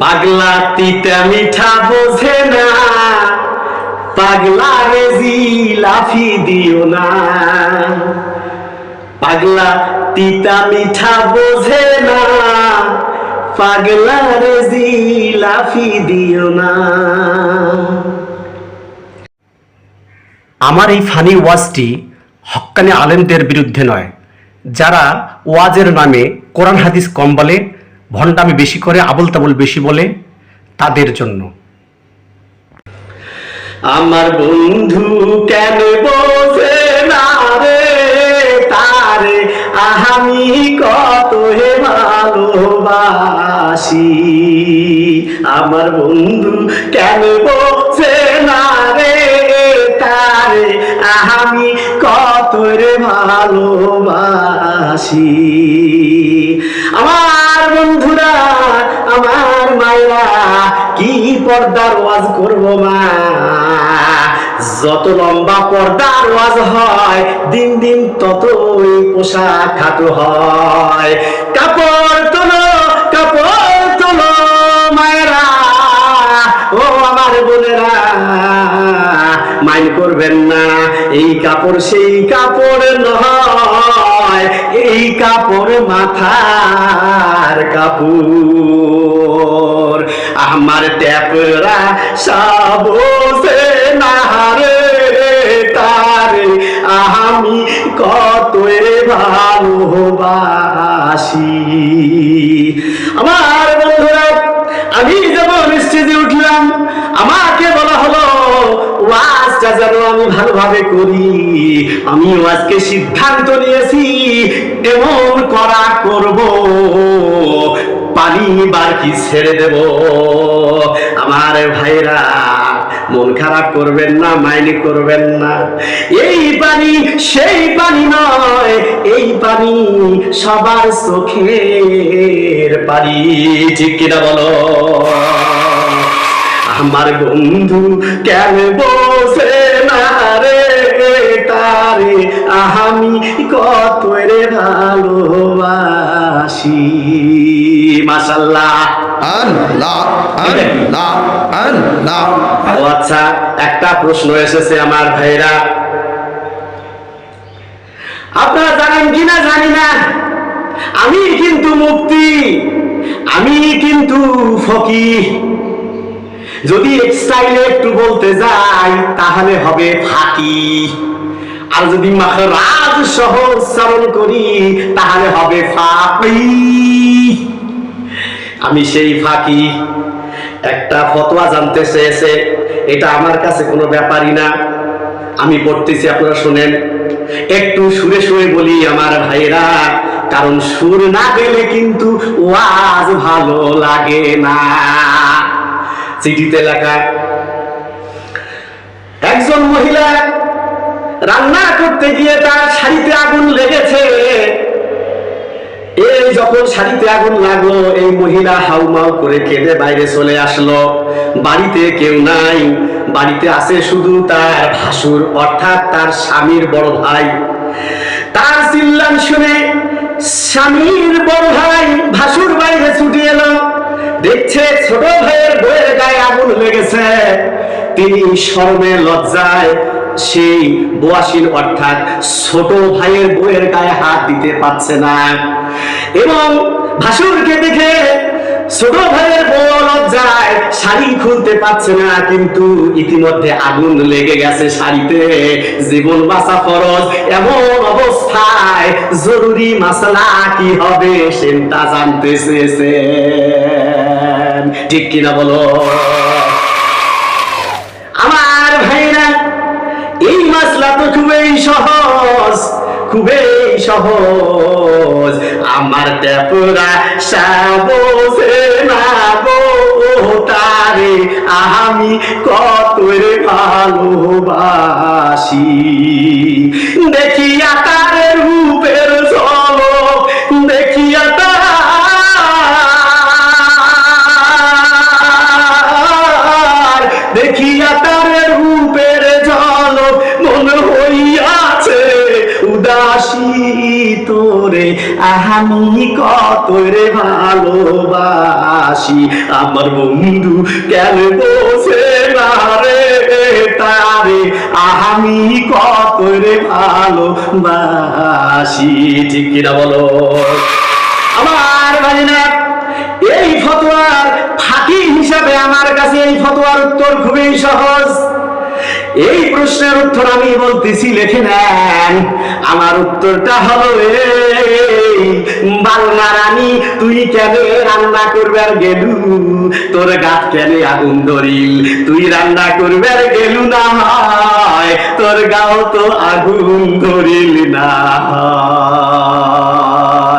পাগলা তিতা মিঠা বোঝে না, পাগলা রে জিলাফি দিও না। পাগলা তিতা মিঠা বোঝে না, পাগলা রে জিলাফি দিও না। আমার এই ফানি ওয়াজটি হক্কানি আলেমদের বিরুদ্ধে নয়, যারা ওয়াজের নামে কোরআন হাদিস কম বলে, ভণ্ডামি বেশি করে, আবল তাবল বেশি বলে, তাদের জন্য। আমার বন্ধু কেন বোঝে না রে তারে, আমি কত হে ভালোবাসি। আমার বন্ধু কেন বোঝে না রে তারে, আমি কত রে ভালোবাসি। আমার বন্ধুরা, আমার মায়েরা, কি পর্দার ওয়াজ করবো মা। যত লম্বা পর্দার ওয়াজ হয়, দিন দিন ততই পোশাক খাটো হয়। কাপড় তোলো, কাপড় তোলো মায়েরা, ও আমার বোনেরা, মাইন্ড করবেন না। এই কাপড় সেই কাপড় নয়, এই কাপড় মাথার কাপড়। আমার ট্যাপরা সাবসে না রে তারে, আমি কত ভালোবাসি। আমার বন্ধুরা, আমি যেমন স্টেজে উঠলাম, আমাকে বলা হলো ওয়াজটা যেন আমি ভালোভাবে করি। আমি আজকে সিদ্ধান্ত নিয়েছি এমন করা করব, পানি বারকি ছেড়ে দেব। আমার ভাইরা, মন খারাপ করবেন না, মাইন্ড করবেন না। এই পানি সেই পানি নয়, এই পানি সবার চোখের পানি। ঠিক কিনা বলো? আমার বন্ধু কেন বসে না রে তারে, আমি কত রে ভালোবাসি। মাশাআল্লাহ, আল্লাহ আল্লাহ আল্লাহ। ও আচ্ছা, একটা প্রশ্ন এসেছে আমার ভাইরা, আপনারা জানেন কিনা জানি না, আমি কিন্তু মুফতি, আমি কিন্তু ফকিহ। যদি স্টাইলে একটু বলতে যাই তাহলে হবে ফাঁকি, আর যদি মাখরাজ সহ উচ্চারণ করি তাহলে হবে ফাঁকি। আমি সেই ফাঁকি। একটা ফতোয়া জানতে চেয়েছে, এটা আমার কাছে কোনো ব্যাপারই না, আমি পড়তেছি, আপনারা শুনেন। একটু সুরে সুরে বলি আমার ভাইরা, কারণ সুর না দিলে কিন্তু ওয়াজ ভালো লাগে না। চিঠিতে লেখা, একজন মহিলা রান্না করতে গিয়ে তার শাড়িতে আগুন লেগেছে। এই যখন শাড়িতে আগুন লাগলো, এই মহিলা হাউমাউ করে কেঁদে বাইরে চলে আসলো। বাড়িতে কেউ নাই, বাড়িতে আছে শুধু তার ভাসুর, অর্থাৎ তার স্বামীর বড় ভাই। তার চিল্লান শুনে স্বামীর বড় ভাই ভাসুর বাইরে ছুটে এলো, দেখছে ছোট ভাইয়ের বইয়ের গায়ে আগুন লেগেছে। তিনি শরমে লজ্জায় সেই বোয়াসিন অর্থাৎ ছোট ভাইয়ের বইয়ের গায়ে হাত দিতে পারছে না, এবং ভাসুরকে দেখে ছোট ভাইয়ের বউ লজ্জায় শাড়ি খুলতে পারছে না। কিন্তু ইতিমধ্যে আগুন লেগে গেছে শাড়িতে, জীবন বাঁচা ফরজ। এমন অবস্থায় জরুরি মাসলা কি হবে সেটা জানতে চেয়েছেন। ঠিক কিনা বলো আমার ভাইরা? এই মাসলা তো খুবই সহজ, খুবই সহজ। আমার ট্যাপরা সাবসে না গো তারে, আমি কত রে ভালোবাসি। দেখিয়া তার রূপের ঝলক, দেখিয়া তার, দেখিয়া তার রূপের ঝলক, মন হইয়াছে উদাসী তোরে, আমি কত রে ভালোবাসি, আমার বন্ধু কেন বসে না রে তারে আমি কত রে ভালোবাসি। ঠিক কিনা বলো আমার ভাইনা? এই ফতোয়ার ফাঁকি হিসাবে আমার কাছে এই ফতোয়ার উত্তর খুবই সহজ। এই প্রশ্নের উত্তর আমি বলতেছি, লিখে নেন। আমার উত্তরটা হলো এই, বাংলা রানী তুই কেন রান্না করবার গেলু, তোর গাছ কেন আগুন ধরিল, তুই রান্না করবার গেলু না হয় তোর গাও তো আগুন ধরিল না হয়।